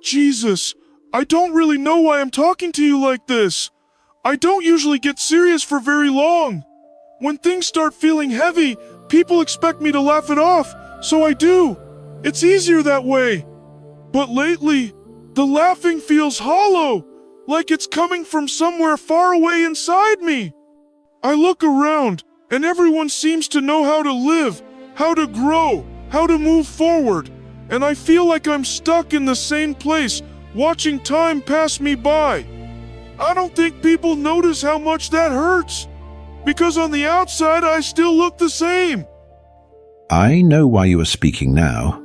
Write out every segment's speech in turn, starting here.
Jesus, I don't really know why I'm talking to you like this. I don't usually get serious for very long. When things start feeling heavy, people expect me to laugh it off, so I do. It's easier that way. But lately, the laughing feels hollow, like it's coming from somewhere far away inside me. I look around, and everyone seems to know how to live, how to grow, how to move forward, and I feel like I'm stuck in the same place, watching time pass me by. I don't think people notice how much that hurts, because on the outside I still look the same. I know why you are speaking now.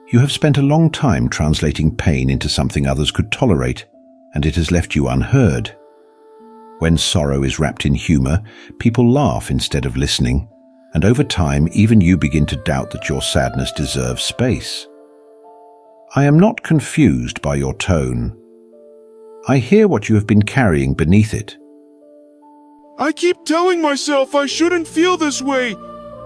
You have spent a long time translating pain into something others could tolerate, and it has left you unheard. When sorrow is wrapped in humor, people laugh instead of listening, and over time even you begin to doubt that your sadness deserves space. I am not confused by your tone. I hear what you have been carrying beneath it. I keep telling myself I shouldn't feel this way.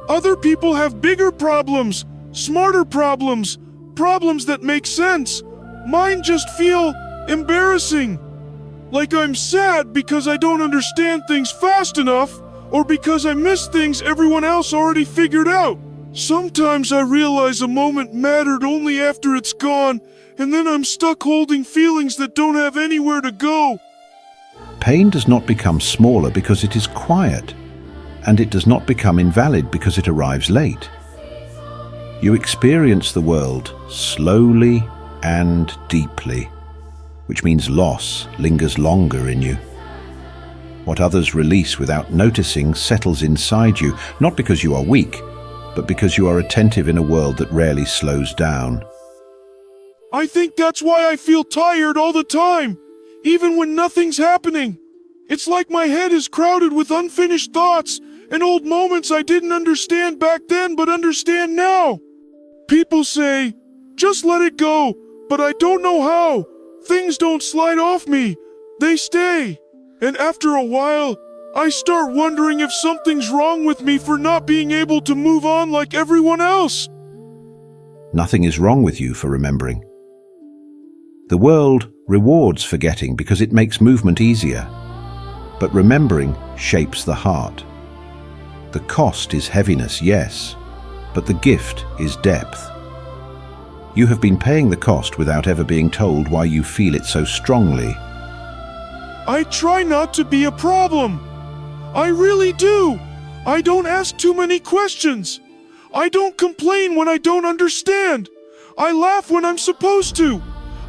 Other people have bigger problems, smarter problems, problems that make sense. Mine just feel embarrassing. Like I'm sad because I don't understand things fast enough, or because I miss things everyone else already figured out. Sometimes I realize a moment mattered only after it's gone, and then I'm stuck holding feelings that don't have anywhere to go. Pain does not become smaller because it is quiet, and it does not become invalid because it arrives late. You experience the world slowly and deeply, which means loss lingers longer in you. What others release without noticing settles inside you, not because you are weak, but because you are attentive in a world that rarely slows down. I think that's why I feel tired all the time, even when nothing's happening. It's like my head is crowded with unfinished thoughts and old moments I didn't understand back then but understand now. People say, just let it go, but I don't know how. Things don't slide off me, they stay. And after a while, I start wondering if something's wrong with me for not being able to move on like everyone else. Nothing is wrong with you for remembering. The world rewards forgetting because it makes movement easier. But remembering shapes the heart. The cost is heaviness, yes, but the gift is depth. You have been paying the cost without ever being told why you feel it so strongly. I try not to be a problem. I really do. I don't ask too many questions. I don't complain when I don't understand. I laugh when I'm supposed to.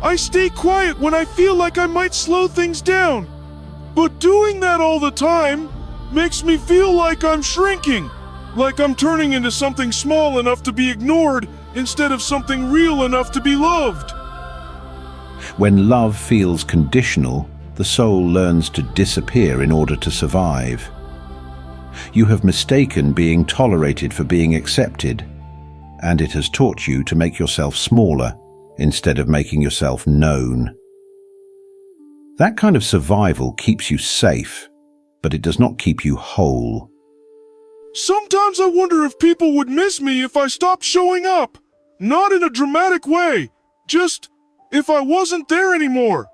I stay quiet when I feel like I might slow things down. But doing that all the time makes me feel like I'm shrinking, like I'm turning into something small enough to be ignored instead of something real enough to be loved. When love feels conditional, the soul learns to disappear in order to survive. You have mistaken being tolerated for being accepted, and it has taught you to make yourself smaller instead of making yourself known. That kind of survival keeps you safe, but it does not keep you whole. Sometimes I wonder if people would miss me if I stopped showing up. Not in a dramatic way, just if I wasn't there anymore.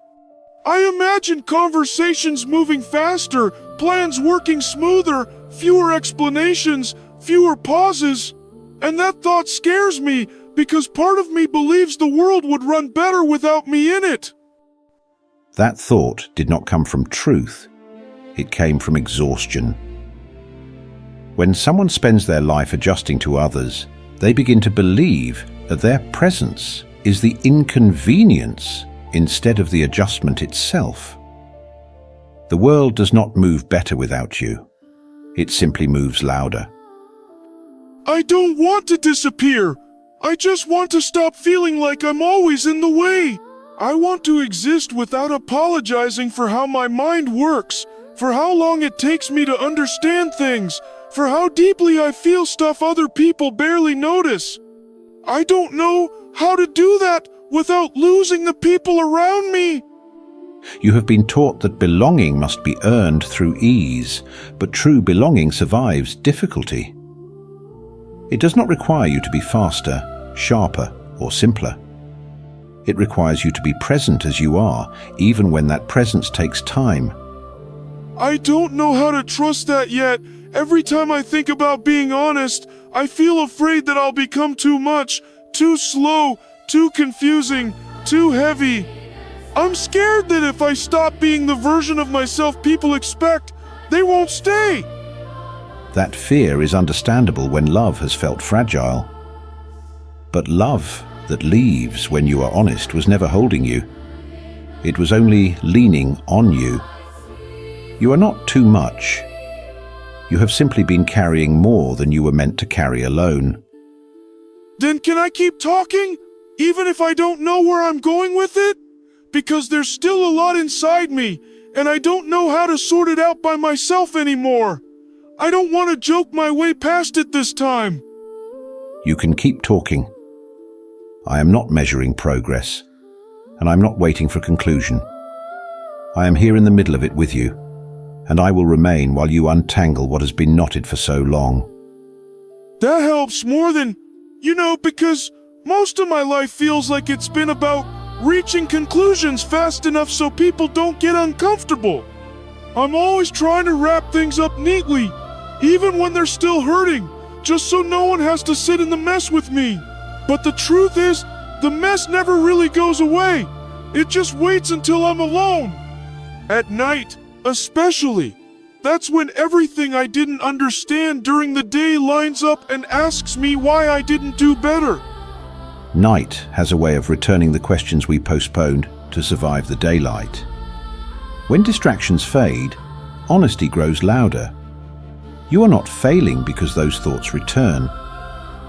I imagine conversations moving faster, plans working smoother, fewer explanations, fewer pauses. And that thought scares me because part of me believes the world would run better without me in it. That thought did not come from truth. It came from exhaustion. When someone spends their life adjusting to others, they begin to believe that their presence is the inconvenience instead of the adjustment itself. The world does not move better without you. It simply moves louder. I don't want to disappear. I just want to stop feeling like I'm always in the way. I want to exist without apologizing for how my mind works, for how long it takes me to understand things, for how deeply I feel stuff other people barely notice. I don't know how to do that without losing the people around me. You have been taught that belonging must be earned through ease, but true belonging survives difficulty. It does not require you to be faster, sharper, or simpler. It requires you to be present as you are, even when that presence takes time. I don't know how to trust that yet. Every time I think about being honest, I feel afraid that I'll become too much, too slow, too confusing, too heavy. I'm scared that if I stop being the version of myself people expect, they won't stay. That fear is understandable when love has felt fragile. But love that leaves when you are honest was never holding you. It was only leaning on you. You are not too much. You have simply been carrying more than you were meant to carry alone. Then can I keep talking, even if I don't know where I'm going with it? Because there's still a lot inside me, and I don't know how to sort it out by myself anymore. I don't want to joke my way past it this time. You can keep talking. I am not measuring progress, and I'm not waiting for conclusion. I am here in the middle of it with you, and I will remain while you untangle what has been knotted for so long. That helps more than, because most of my life feels like it's been about reaching conclusions fast enough so people don't get uncomfortable. I'm always trying to wrap things up neatly, even when they're still hurting, just so no one has to sit in the mess with me. But the truth is, the mess never really goes away. It just waits until I'm alone. At night, especially. That's when everything I didn't understand during the day lines up and asks me why I didn't do better. Night has a way of returning the questions we postponed to survive the daylight. When distractions fade, honesty grows louder. You are not failing because those thoughts return.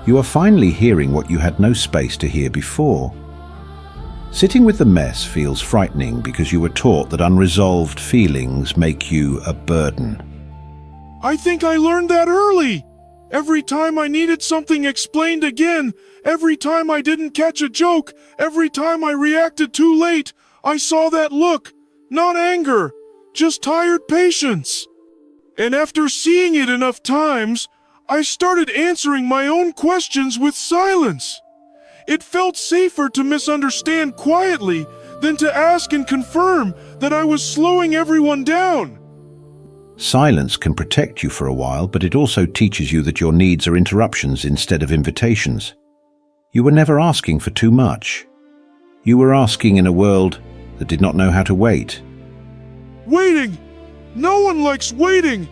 You are finally hearing what you had no space to hear before. Sitting with the mess feels frightening because you were taught that unresolved feelings make you a burden. I think I learned that early. Every time I needed something explained again, every time I didn't catch a joke, every time I reacted too late, I saw that look. Not anger, just tired patience. And after seeing it enough times, I started answering my own questions with silence. It felt safer to misunderstand quietly than to ask and confirm that I was slowing everyone down. Silence can protect you for a while, but it also teaches you that your needs are interruptions instead of invitations. You were never asking for too much. You were asking in a world that did not know how to wait. Waiting! No one likes waiting!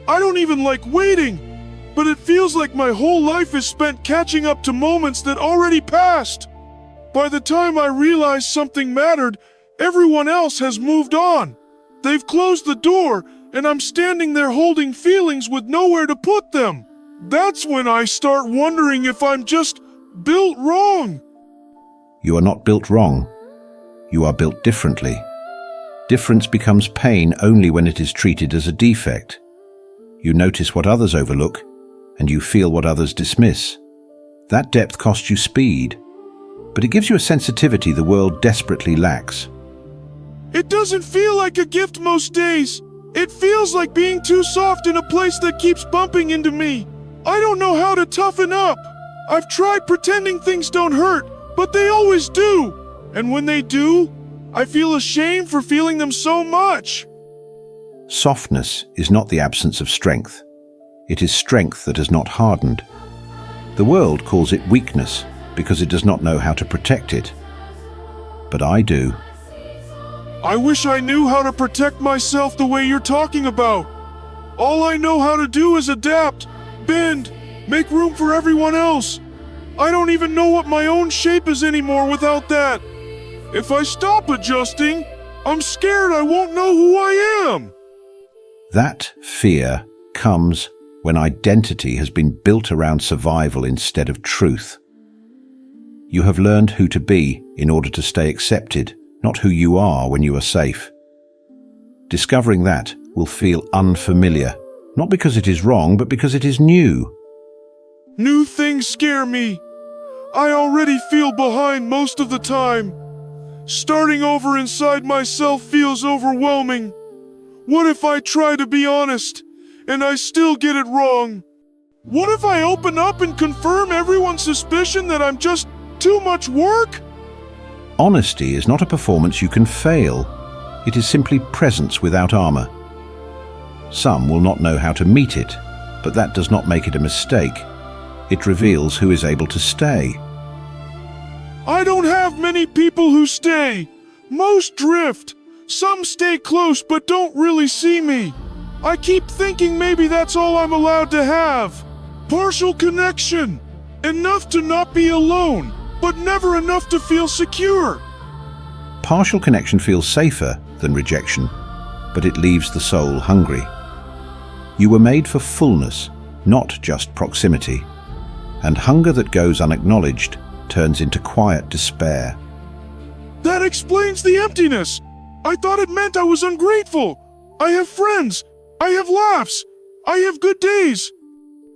I don't even like waiting! But it feels like my whole life is spent catching up to moments that already passed. By the time I realize something mattered, everyone else has moved on. They've closed the door, and I'm standing there holding feelings with nowhere to put them. That's when I start wondering if I'm just built wrong. You are not built wrong. You are built differently. Difference becomes pain only when it is treated as a defect. You notice what others overlook, and you feel what others dismiss. That depth costs you speed, but it gives you a sensitivity the world desperately lacks. It doesn't feel like a gift most days. It feels like being too soft in a place that keeps bumping into me. I don't know how to toughen up. I've tried pretending things don't hurt, but they always do. And when they do, I feel ashamed for feeling them so much. Softness is not the absence of strength. It is strength that has not hardened. The world calls it weakness because it does not know how to protect it. But I do. I wish I knew how to protect myself the way you're talking about. All I know how to do is adapt, bend, make room for everyone else. I don't even know what my own shape is anymore without that. If I stop adjusting, I'm scared I won't know who I am. That fear comes when identity has been built around survival instead of truth. You have learned who to be in order to stay accepted, not who you are when you are safe. Discovering that will feel unfamiliar, not because it is wrong, but because it is new. New things scare me. I already feel behind most of the time. Starting over inside myself feels overwhelming. What if I try to be honest, and I still get it wrong? What if I open up and confirm everyone's suspicion that I'm just too much work? Honesty is not a performance you can fail. It is simply presence without armor. Some will not know how to meet it, but that does not make it a mistake. It reveals who is able to stay. I don't have many people who stay. Most drift. Some stay close but don't really see me. I keep thinking maybe that's all I'm allowed to have. Partial connection. Enough to not be alone, but never enough to feel secure. Partial connection feels safer than rejection, but it leaves the soul hungry. You were made for fullness, not just proximity. And hunger that goes unacknowledged turns into quiet despair. That explains the emptiness. I thought it meant I was ungrateful. I have friends. I have laughs. I have good days.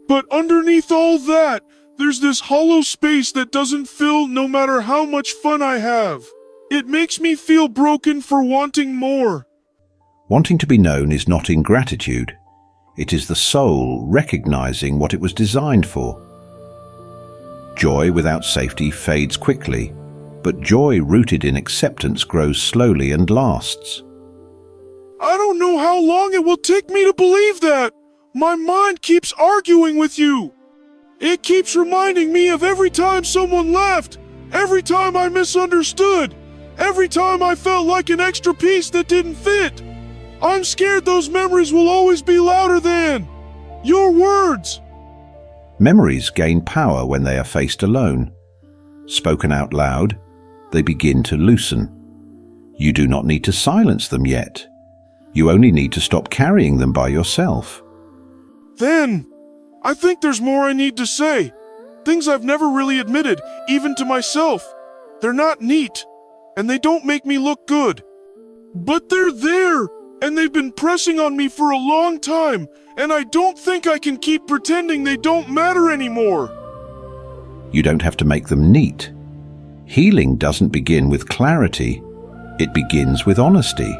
But underneath all that, there's this hollow space that doesn't fill no matter how much fun I have. It makes me feel broken for wanting more. Wanting to be known is not ingratitude. It is the soul recognizing what it was designed for. Joy without safety fades quickly, but joy rooted in acceptance grows slowly and lasts. I don't know how long it will take me to believe that. My mind keeps arguing with you. It keeps reminding me of every time someone left, every time I misunderstood, every time I felt like an extra piece that didn't fit. I'm scared those memories will always be louder than your words. Memories gain power when they are faced alone. Spoken out loud, they begin to loosen. You do not need to silence them yet. You only need to stop carrying them by yourself. Then, I think there's more I need to say. Things I've never really admitted, even to myself. They're not neat, and they don't make me look good. But they're there, and they've been pressing on me for a long time, and I don't think I can keep pretending they don't matter anymore. You don't have to make them neat. Healing doesn't begin with clarity. It begins with honesty.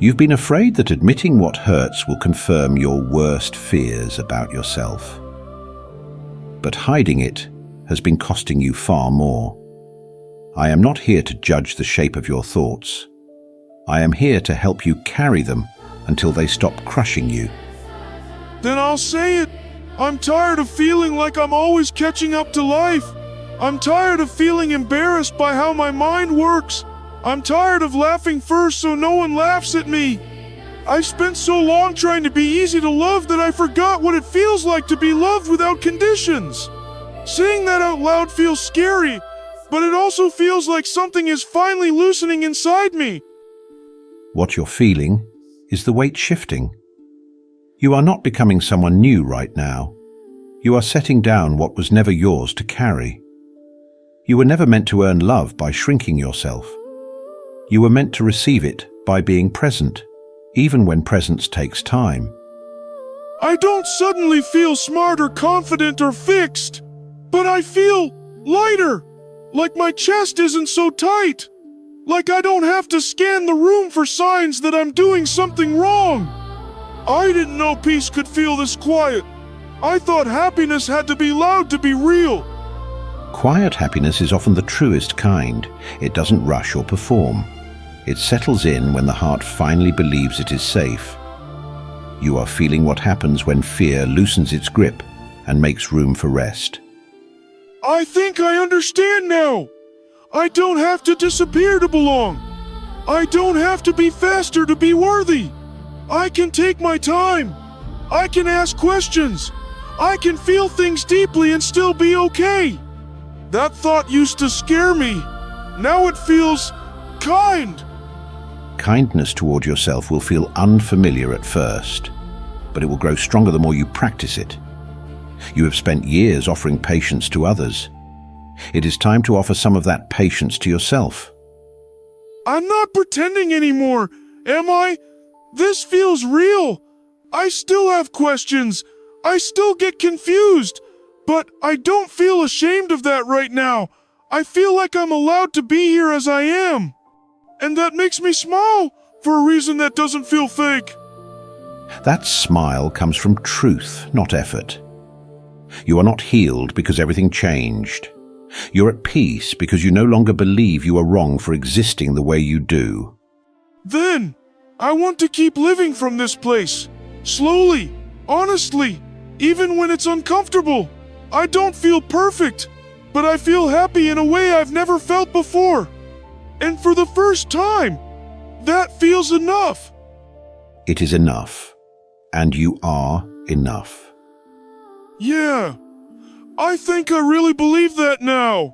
You've been afraid that admitting what hurts will confirm your worst fears about yourself. But hiding it has been costing you far more. I am not here to judge the shape of your thoughts. I am here to help you carry them until they stop crushing you. Then I'll say it. I'm tired of feeling like I'm always catching up to life. I'm tired of feeling embarrassed by how my mind works. I'm tired of laughing first so no one laughs at me. I've spent so long trying to be easy to love that I forgot what it feels like to be loved without conditions. Saying that out loud feels scary, but it also feels like something is finally loosening inside me. What you're feeling is the weight shifting. You are not becoming someone new right now. You are setting down what was never yours to carry. You were never meant to earn love by shrinking yourself. You were meant to receive it by being present, even when presence takes time. I don't suddenly feel smart or confident or fixed, but I feel lighter, like my chest isn't so tight, like I don't have to scan the room for signs that I'm doing something wrong. I didn't know peace could feel this quiet. I thought happiness had to be loud to be real. Quiet happiness is often the truest kind. It doesn't rush or perform. It settles in when the heart finally believes it is safe. You are feeling what happens when fear loosens its grip and makes room for rest. I think I understand now. I don't have to disappear to belong. I don't have to be faster to be worthy. I can take my time. I can ask questions. I can feel things deeply and still be okay. That thought used to scare me. Now it feels kind. Kindness toward yourself will feel unfamiliar at first, but it will grow stronger the more you practice it. You have spent years offering patience to others. It is time to offer some of that patience to yourself. I'm not pretending anymore, am I? This feels real. I still have questions. I still get confused. But I don't feel ashamed of that right now. I feel like I'm allowed to be here as I am. And that makes me smile for a reason that doesn't feel fake. That smile comes from truth, not effort. You are not healed because everything changed. You're at peace because you no longer believe you are wrong for existing the way you do. Then, I want to keep living from this place. Slowly, honestly, even when it's uncomfortable. I don't feel perfect, but I feel happy in a way I've never felt before. And for the first time, that feels enough. It is enough. And you are enough. Yeah, I think I really believe that now.